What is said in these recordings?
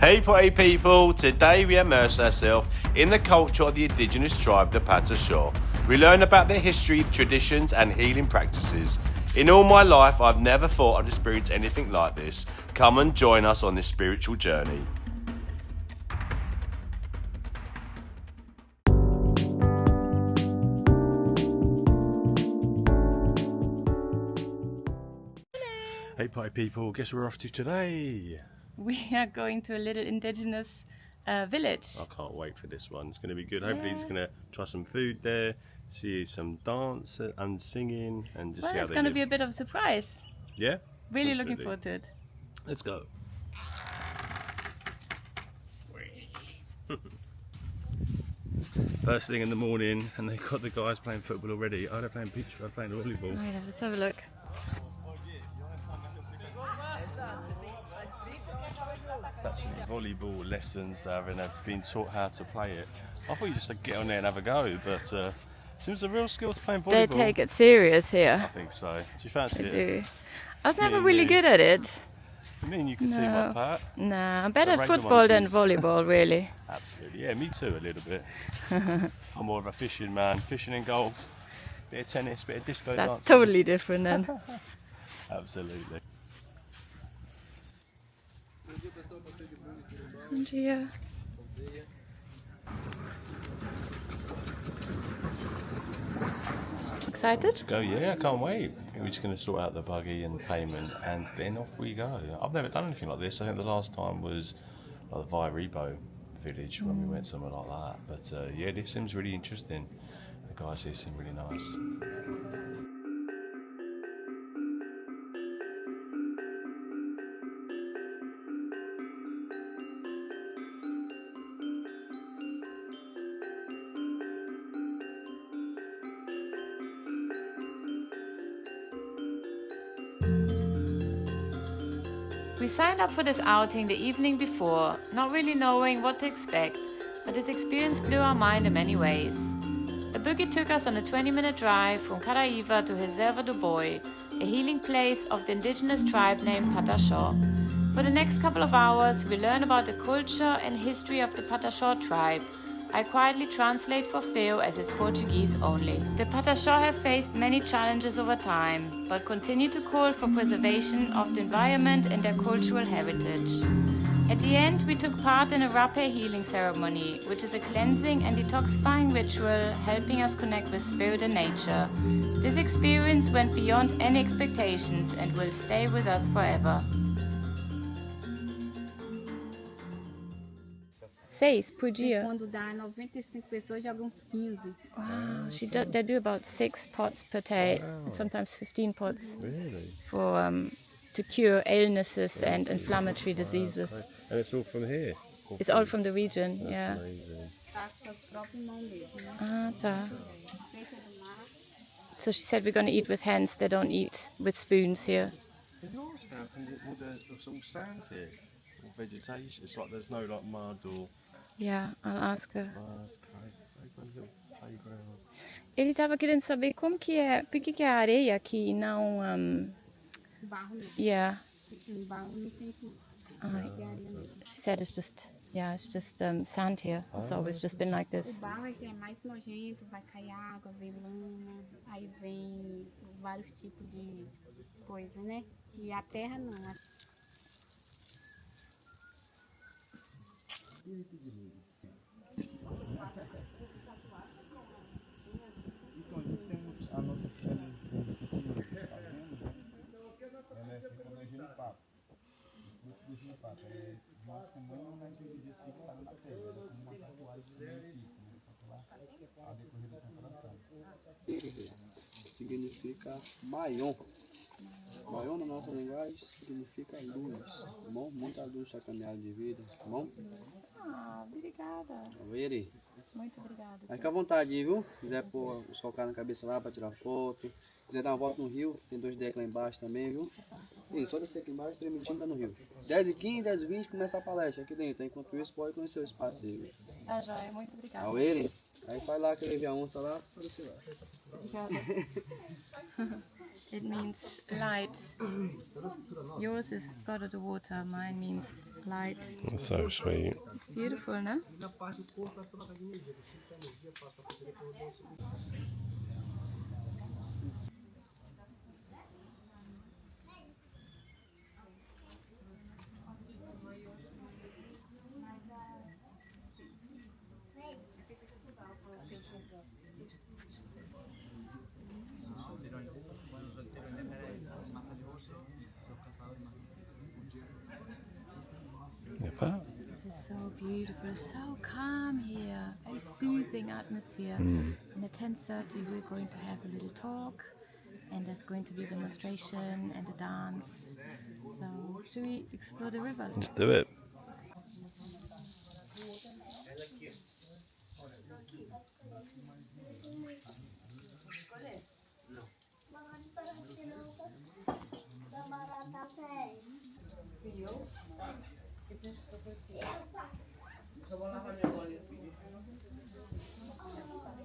Hey party people, today we immerse ourselves in the culture of the indigenous tribe, the Pataxó. We learn about their history, traditions and healing practices. In all my life, I've never thought I'd experience anything like this. Come and join us on this spiritual journey. Hey party people, guess where we're off to today? We are going to a little indigenous village. I can't wait for this one. It's going to be good. Hopefully, he's going to try some food there, see some dance and singing, and just see how It's they going to live. be a bit of a surprise. Yeah? Really Absolutely. looking forward to it. Let's go. First thing in the morning, and they've got the guys playing football already. Oh, they're playing beach, they're playing volleyball. Oh, yeah, let's have a look. That's volleyball lessons there, and they've been taught how to play it. I thought you just had to get on there and have a go, but seems a real skill to playing volleyball. They take it serious I here. think so. Do you fancy They it? do. I was never Yeah, really yeah. good at it. I mean, you can team up, Pat. Nah, I'm better at regular football than monkeys. volleyball, really. Absolutely, yeah, me too, a little bit. I'm more of a fishing man, fishing and golf, bit of tennis, bit of disco That's dancing. totally different then. Absolutely. And here. Excited? Go, yeah, I can't wait. We're just going to sort out the buggy and payment, and then off we go. I've never done anything like this. I think the last time was like the Rebo village when we went somewhere like that. But yeah, this seems really interesting. The guys here seem really nice. We signed up for this outing the evening before, not really knowing what to expect, but this experience blew our mind in many ways. A buggy took us on a 20-minute drive from Caraiva to Reserva do Boi, a healing place of the indigenous tribe named Pataxó. For the next couple of hours, we learn about the culture and history of the Pataxó Tribe. I quietly translate for Theo as it's Portuguese only. The Pataxó have faced many challenges over time, but continue to call for preservation of the environment and their cultural heritage. At the end, we took part in a rapé healing ceremony, which is a cleansing and detoxifying ritual helping us connect with spirit and nature. This experience went beyond any expectations and will stay with us forever. 6 por dia. Quando dá 95 pessoas, joga uns 15. Wow, they do about 6 pots per day, and sometimes 15 pots Really? for to cure illnesses and inflammatory diseases. And it's all from here? It's all from the region, That's yeah. amazing. Tá com suas próprias mãos mesmo, né? Ah, tá. Fecha do mar. So she said we're going to eat with hands, they don't eat with spoons here. It's all sand here, all vegetation. It's like there's no like mud or. Yeah, I'll ask her. Oh, that's crazy. It's like a little playground. Ele estava querendo saber como que é, por que a areia aqui não... Barro mesmo. yeah, No barro não tem que she said it's just, yeah, it's just sand here. It's always just been like O this. barro é mais nojento, vai cair água, vem lama, aí vem vários tipos de coisa, né? E a terra não. Então, a gente temos a nossa pequena fazenda, ela fica na genipapo. O fruto do genipapo é uma semana e 15 dias fixado na terra. Ela é como uma tatuagem de benefício, né? Só que lá, ao decorrer da temperação. Significa maion. Maion na nossa linguagem significa luz, tá bom? Muita luz na caminhada de vida, tá bom? Ah, obrigada. Vere. Muito obrigada. Fica à vontade, viu? Se quiser pôr os colocar na cabeça lá para tirar foto. Se quiser dar uma volta no rio, tem 2 decks lá embaixo também, viu? Isso, só descer aqui embaixo, 3 minutinhos tá no rio. 10h15, 10h20 começa a palestra aqui dentro. Enquanto isso, pode conhecer o espaço aí, viu? Tá joia, muito obrigada. Ao ele, aí sai lá que eu levei a onça lá, aparecer lá. Obrigada. It means light. Yours is God of the water, mine means light. That's so sweet. It's beautiful, no? Yeah, This is so beautiful, so calm here, a soothing atmosphere. Mm. And at 10:30 we're going to have a little talk, and there's going to be a demonstration and a dance. So should we explore the river? Let's do it.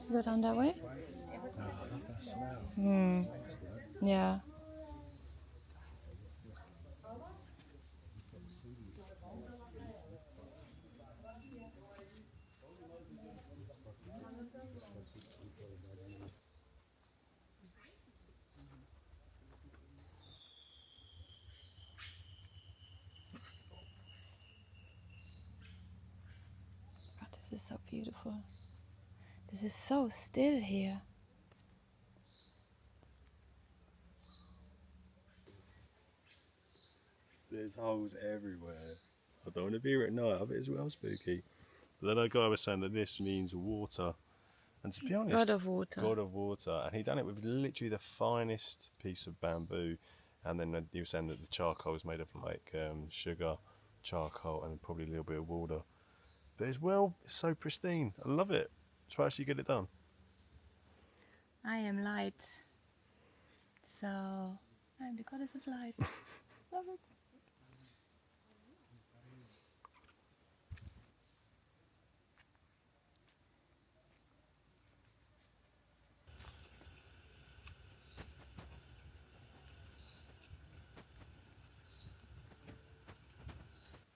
Go down that way? Oh, I love that smell. Yeah. Oh, this is so beautiful. This is so still here. There's holes everywhere. I don't want to be here at night. I bet it's well spooky. But then a guy was saying that this means water. And to be honest, God of water. God of water. And he done it with literally the finest piece of bamboo. And then he was saying that the charcoal is made of like sugar, charcoal, and probably a little bit of water. But as well, it's so pristine. I love it. Try to actually get it done. I am light. So I'm the goddess of light. Love it.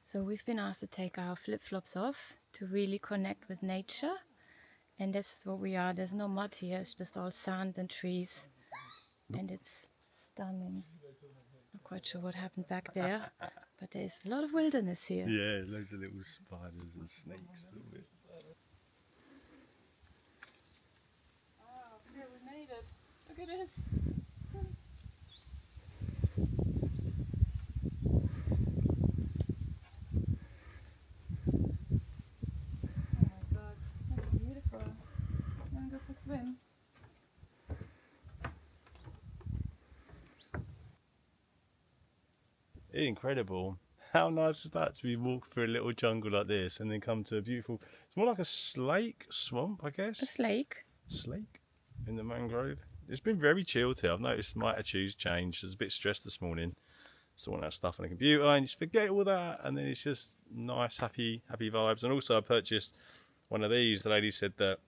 So we've been asked to take our flip-flops off to really connect with nature. And this is what we are. There's no mud here, it's just all sand and trees. And it's stunning. Not quite sure what happened back there, but there's a lot of wilderness here. Yeah, loads of little spiders and snakes a little bit. Oh, here we made it. Look at this. Oh my god, that's beautiful. I'm gonna go for a swim. Incredible. How nice is that to be walking through a little jungle like this and then come to a beautiful, it's more like a slake swamp, I guess. A lake. Slake in the mangrove. It's been very chilled here. I've noticed my attitude's changed. I was a bit stressed this morning. Sorting out stuff on the computer and just forget all that, and then it's just nice, happy vibes. And also I purchased one of these. The lady said that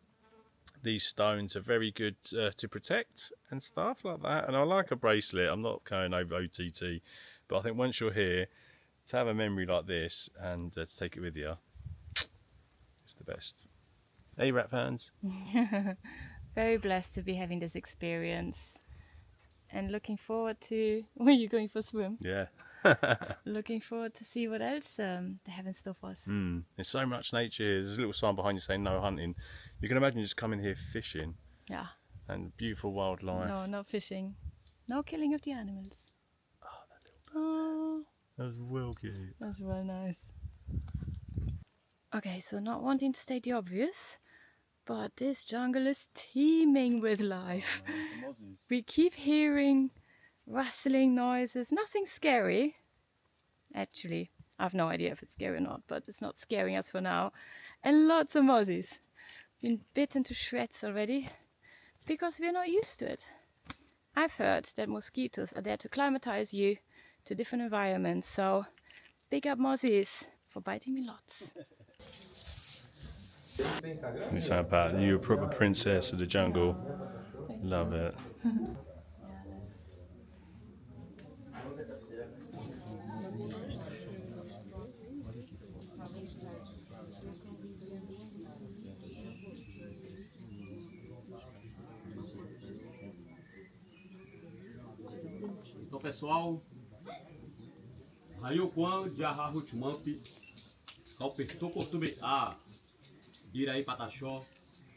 these stones are very good to protect and stuff like that. And I like a bracelet. I'm not going over OTT, but I think once you're here, to have a memory like this and to take it with you, it's the best. Hey, rat fans. Very blessed to be having this experience. And looking forward to, were you going for a swim? Yeah. Looking forward to see what else they have in store for us. There's so much nature here. There's a little sign behind you saying no hunting. You can imagine just coming here fishing. Yeah. And beautiful wildlife. No, not fishing. No killing of the animals. Oh, that little bird. That was well cute. That's well nice. Okay, so not wanting to state the obvious, but this jungle is teeming with life. We keep hearing rustling noises, nothing scary. Actually, I have no idea if it's scary or not, but it's not scaring us for now. And lots of mozzies. Been bitten to shreds already, because we're not used to it. I've heard that mosquitoes are there to climatize you to different environments, so big up mozzies for biting me lots. You sound about you're a proper princess of the jungle. Love it. pessoal. Raio Kwan de Arrahutmamp, Calpertou Cortume A, Iraí Pataxó.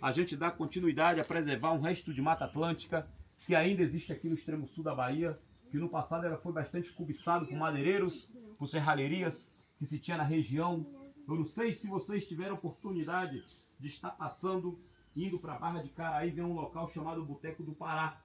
A gente dá continuidade a preservar um resto de Mata Atlântica que ainda existe aqui no extremo sul da Bahia, que no passado ela foi bastante cobiçado por madeireiros, por serralherias que se tinha na região. Eu não sei se vocês tiveram oportunidade de estar passando, indo para a Barra de Caraiva, em um local chamado Boteco do Pará.